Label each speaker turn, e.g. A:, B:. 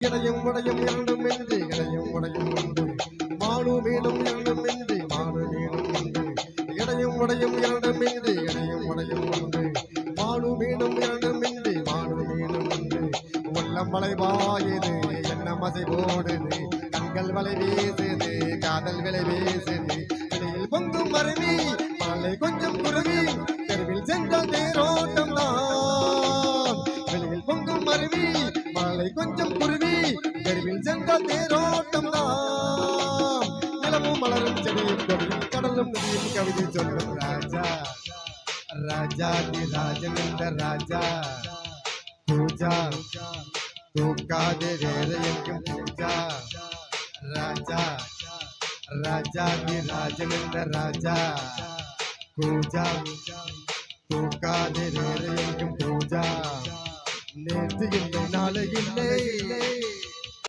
A: இடையும் உடையும் இரண்டும் என்று இடையும் உடையும் உண்டு மானு மீனும் இரண்டும் என்று மானு மீனும் உண்டு இடையும் உடையும் இரண்டும் என்று இடையும் உடையும் உண்டு மானு மீனும் இரண்டும் என்று மானு மீனும் உண்டு உள்ளம் வளைவாயுது என்ன மசை போடுது கண்கள் வலை வீசுது காதல் விலை வீசுது இடையில் பொங்கும் மருவி மலை கொஞ்சம் குருவி தெருவில் சென்றால் தேரோட்டம் தான் வெளியில் பொங்கும் மருவி மலை கொஞ்சம் குருவி தெருவில் சென்றால் தேரோட்டம் தான் நிலமும் மலரும் செடியும் கொடியும் கடலும் நதியும் கவிதை சொல்லும் ராஜா ராஜாதி ராஜன் இந்த ராஜா பூஜா தூக்காதே வேற எங்கும் பூஜா ராஜா ராஜாதி ராஜன் இந்த ராஜா பூஜா தூக்காதே வேற எங்கும் பூஜா நேற்று இல்லை நாளை இல்லை